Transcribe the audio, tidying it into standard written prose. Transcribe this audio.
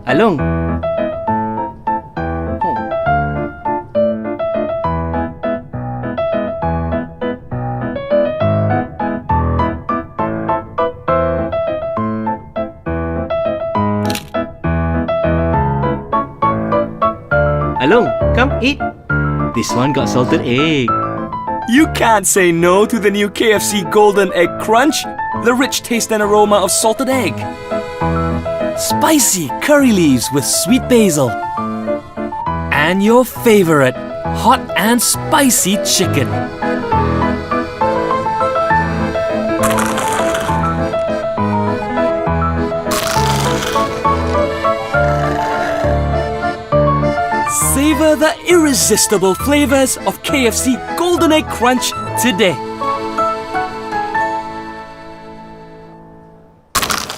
Along. Along, come eat. This one got salted egg. You can't say no to the new KFC Golden Egg Crunch, the rich taste and aroma of salted egg. Spicy curry leaves with sweet basil. And your favorite, hot and spicy chicken. Savor the irresistible flavors of KFC Golden Egg Crunch today.